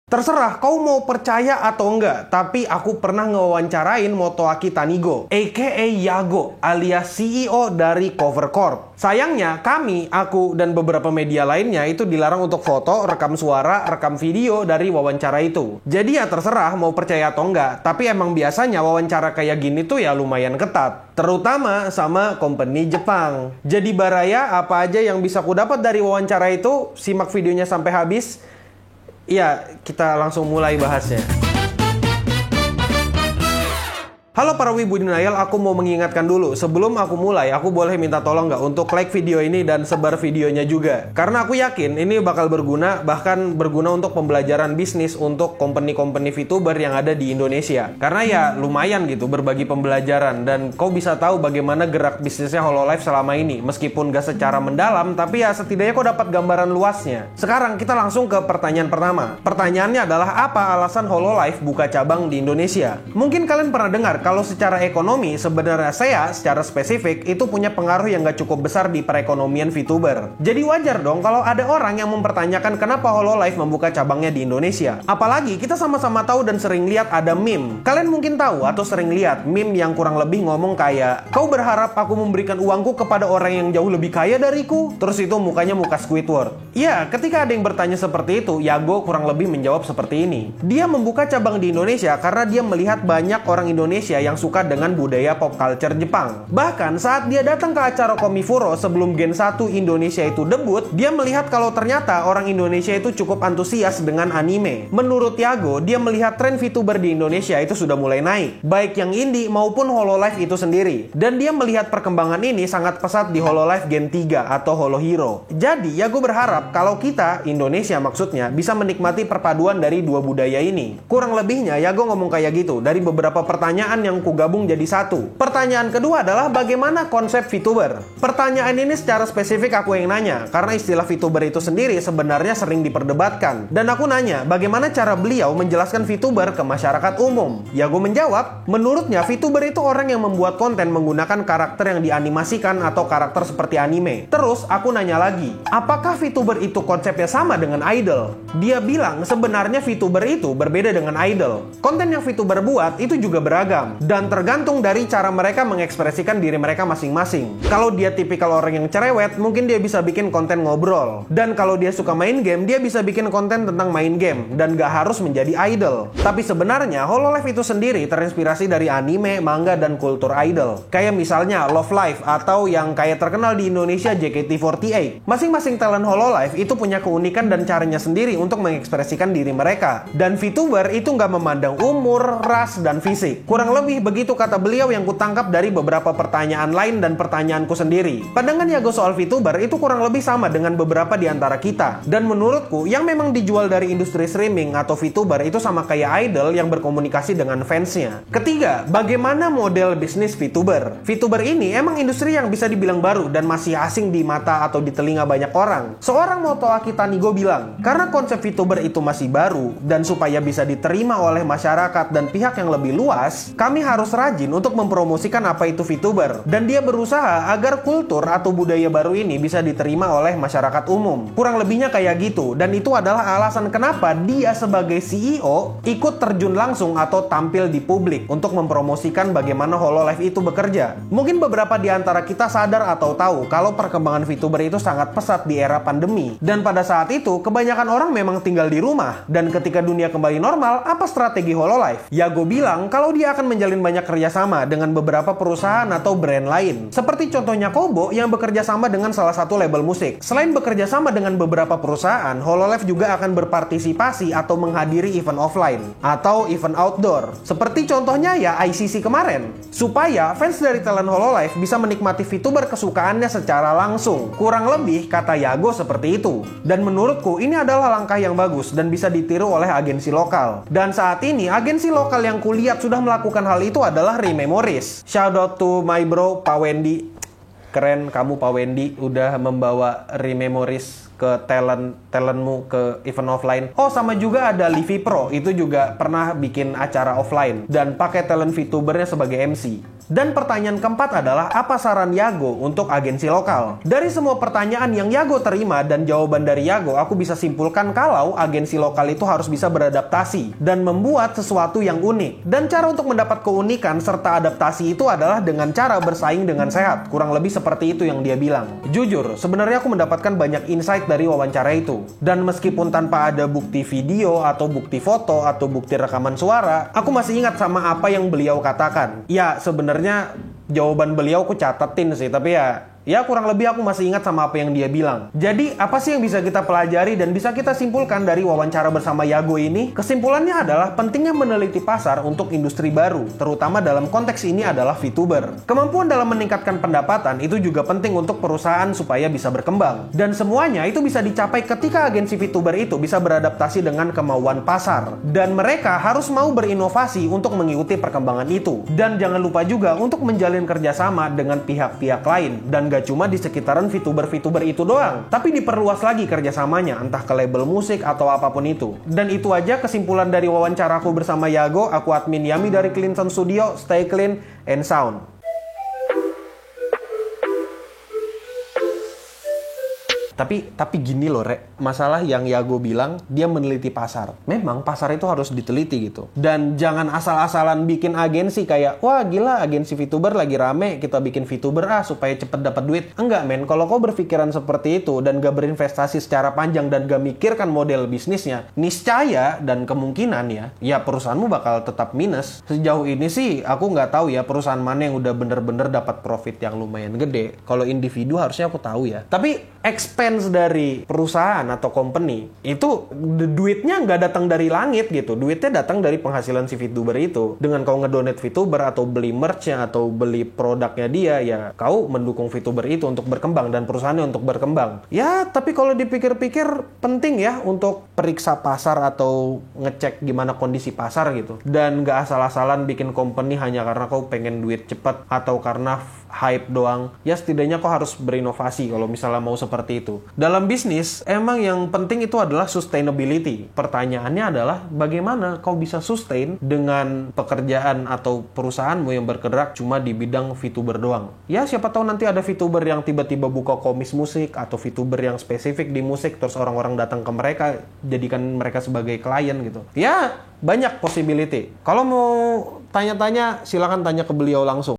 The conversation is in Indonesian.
Terserah kau mau percaya atau enggak, tapi aku pernah ngewawancarain Motoaki Tanigo, aka Yago, alias CEO dari Cover Corp. Sayangnya, aku, dan beberapa media lainnya itu dilarang untuk foto, rekam suara, rekam video dari wawancara itu. Jadi ya terserah mau percaya atau enggak, tapi emang biasanya wawancara kayak gini tuh ya lumayan ketat. Terutama sama company Jepang. Jadi baraya, apa aja yang bisa ku dapat dari wawancara itu, simak videonya sampai habis. Iya, kita langsung mulai bahasnya. Halo para wibu denial, aku mau mengingatkan dulu. Sebelum aku mulai, aku boleh minta tolong nggak untuk like video ini dan sebar videonya juga. Karena aku yakin ini bakal berguna, bahkan berguna untuk pembelajaran bisnis untuk company-company VTuber yang ada di Indonesia. Karena ya lumayan gitu berbagi pembelajaran dan kau bisa tahu bagaimana gerak bisnisnya Hololive selama ini. Meskipun gak secara mendalam, tapi ya setidaknya kau dapat gambaran luasnya. Sekarang kita langsung ke pertanyaan pertama. Pertanyaannya adalah apa alasan Hololive buka cabang di Indonesia? Mungkin kalian pernah dengar kalau secara ekonomi sebenarnya secara spesifik itu punya pengaruh yang gak cukup besar di perekonomian VTuber. Jadi wajar dong kalau ada orang yang mempertanyakan kenapa Hololive membuka cabangnya di Indonesia. Apalagi kita sama-sama tahu dan sering lihat ada meme. Kalian mungkin tahu atau sering lihat meme yang kurang lebih ngomong kayak, kau berharap aku memberikan uangku kepada orang yang jauh lebih kaya dariku? Terus itu mukanya muka Squidward. Ya, ketika ada yang bertanya seperti itu, Yago kurang lebih menjawab seperti ini. Dia membuka cabang di Indonesia karena dia melihat banyak orang Indonesia yang suka dengan budaya pop culture Jepang. Bahkan saat dia datang ke acara Komifuro sebelum Gen 1 Indonesia itu debut, dia melihat kalau ternyata orang Indonesia itu cukup antusias dengan anime. Menurut Yago, dia melihat tren VTuber di Indonesia itu sudah mulai naik, baik yang indie maupun Hololive itu sendiri. Dan dia melihat perkembangan ini sangat pesat di Hololive Gen 3 atau Holo Hero. Jadi, Yago berharap kalau kita, Indonesia maksudnya, bisa menikmati perpaduan dari dua budaya ini. Kurang lebihnya, Yago ngomong kayak gitu dari beberapa pertanyaan yang kugabung jadi satu. Pertanyaan kedua adalah bagaimana konsep VTuber? Pertanyaan ini secara spesifik aku yang nanya, karena istilah VTuber itu sendiri sebenarnya sering diperdebatkan. Dan aku nanya, bagaimana cara beliau menjelaskan VTuber ke masyarakat umum? Yago menjawab, menurutnya VTuber itu orang yang membuat konten menggunakan karakter yang dianimasikan atau karakter seperti anime. Terus aku nanya lagi, apakah VTuber itu konsepnya sama dengan idol? Dia bilang sebenarnya VTuber itu berbeda dengan idol. Konten yang VTuber buat itu juga beragam dan tergantung dari cara mereka mengekspresikan diri mereka masing-masing. Kalau dia tipikal orang yang cerewet, mungkin dia bisa bikin konten ngobrol. Dan kalau dia suka main game, dia bisa bikin konten tentang main game dan gak harus menjadi idol. Tapi sebenarnya Hololive itu sendiri terinspirasi dari anime, manga, dan kultur idol. Kayak misalnya Love Live atau yang kayak terkenal di Indonesia JKT48. Masing-masing talent Hololive itu punya keunikan dan caranya sendiri untuk mengekspresikan diri mereka. Dan VTuber itu gak memandang umur, ras, dan fisik. Kurang lebih begitu kata beliau yang kutangkap dari beberapa pertanyaan lain dan pertanyaanku sendiri. Pandangan Yago soal VTuber itu kurang lebih sama dengan beberapa di antara kita. Dan menurutku, yang memang dijual dari industri streaming atau VTuber itu sama kayak idol yang berkomunikasi dengan fansnya. Ketiga, bagaimana model bisnis VTuber? VTuber ini emang industri yang bisa dibilang baru dan masih asing di mata atau di telinga banyak orang. Seorang Motoaki Tanigo bilang, karena konsep VTuber itu masih baru dan supaya bisa diterima oleh masyarakat dan pihak yang lebih luas, kami harus rajin untuk mempromosikan apa itu VTuber. Dan dia berusaha agar kultur atau budaya baru ini bisa diterima oleh masyarakat umum. Kurang lebihnya kayak gitu. Dan itu adalah alasan kenapa dia sebagai CEO ikut terjun langsung atau tampil di publik untuk mempromosikan bagaimana Hololive itu bekerja. Mungkin beberapa di antara kita sadar atau tahu kalau perkembangan VTuber itu sangat pesat di era pandemi. Dan pada saat itu, kebanyakan orang memang tinggal di rumah. Dan ketika dunia kembali normal, apa strategi Hololive? Yago bilang kalau dia akan menjalin banyak kerjasama dengan beberapa perusahaan atau brand lain. Seperti contohnya Kobo yang bekerja sama dengan salah satu label musik. Selain bekerja sama dengan beberapa perusahaan, Hololive juga akan berpartisipasi atau menghadiri event offline atau event outdoor. Seperti contohnya ya ICC kemarin. Supaya fans dari talent Hololive bisa menikmati VTuber kesukaannya secara langsung. Kurang lebih kata Yago seperti itu. Dan menurutku ini adalah langkah yang bagus dan bisa ditiru oleh agensi lokal. Dan saat ini agensi lokal yang kulihat sudah melakukan hal itu adalah Rememories. Shout out to my bro Pak Wendy. Keren kamu Pak Wendy udah membawa Rememories ke talentmu ke event offline. Oh, sama juga ada Livi Pro, itu juga pernah bikin acara offline dan pakai talent VTubernya sebagai MC. Dan pertanyaan keempat adalah, apa saran Yago untuk agensi lokal? Dari semua pertanyaan yang Yago terima dan jawaban dari Yago, aku bisa simpulkan kalau agensi lokal itu harus bisa beradaptasi dan membuat sesuatu yang unik. Dan cara untuk mendapat keunikan serta adaptasi itu adalah dengan cara bersaing dengan sehat. Kurang lebih seperti itu yang dia bilang. Jujur, sebenarnya aku mendapatkan banyak insight dari wawancara itu. Dan meskipun tanpa ada bukti video atau bukti foto atau bukti rekaman suara, aku masih ingat sama apa yang beliau katakan. Ya, sebenarnya jawaban beliau aku catetin sih, tapi ya kurang lebih aku masih ingat sama apa yang dia bilang. Jadi apa sih yang bisa kita pelajari dan bisa kita simpulkan dari wawancara bersama Yago ini? Kesimpulannya adalah pentingnya meneliti pasar untuk industri baru, terutama dalam konteks ini adalah VTuber. Kemampuan dalam meningkatkan pendapatan itu juga penting untuk perusahaan supaya bisa berkembang. Dan semuanya itu bisa dicapai ketika agensi VTuber itu bisa beradaptasi dengan kemauan pasar. Dan mereka harus mau berinovasi untuk mengikuti perkembangan itu. Dan jangan lupa juga untuk menjalin kerjasama dengan pihak-pihak lain. Dan gak cuma di sekitaran VTuber itu doang, tapi diperluas lagi kerjasamanya, entah ke label musik atau apapun itu. Dan itu aja kesimpulan dari wawancaraku bersama Yago. Aku admin Yami dari Cleansound Studio. Stay clean and sound. Tapi gini loh, Rek. Masalah yang Yago bilang, dia meneliti pasar. Memang pasar itu harus diteliti gitu. Dan jangan asal-asalan bikin agensi kayak, wah gila agensi VTuber lagi rame, kita bikin VTuber supaya cepet dapat duit. Enggak men, kalau kau berpikiran seperti itu dan gak berinvestasi secara panjang dan gak mikirkan model bisnisnya, niscaya dan kemungkinan ya perusahaanmu bakal tetap minus. Sejauh ini sih, aku nggak tahu ya perusahaan mana yang udah bener-bener dapat profit yang lumayan gede. Kalau individu harusnya aku tahu ya. Tapi expense dari perusahaan atau company itu duitnya nggak datang dari langit gitu. Duitnya datang dari penghasilan si VTuber itu. Dengan kau ngedonate VTuber atau beli merch-nya atau beli produknya dia, ya kau mendukung VTuber itu untuk berkembang dan perusahaannya untuk berkembang. Ya, tapi kalau dipikir-pikir penting ya untuk periksa pasar atau ngecek gimana kondisi pasar gitu. Dan nggak asal-asalan bikin company hanya karena kau pengen duit cepat atau karena hype doang. Ya setidaknya kau harus berinovasi kalau misalnya mau seperti itu. Dalam bisnis, emang yang penting itu adalah sustainability. Pertanyaannya adalah bagaimana kau bisa sustain dengan pekerjaan atau perusahaanmu yang bergerak cuma di bidang VTuber doang. Ya siapa tahu nanti ada VTuber yang tiba-tiba buka komis musik atau VTuber yang spesifik di musik, terus orang-orang datang ke mereka, jadikan mereka sebagai klien gitu. Ya banyak possibility. Kalau mau tanya-tanya, silakan tanya ke beliau langsung.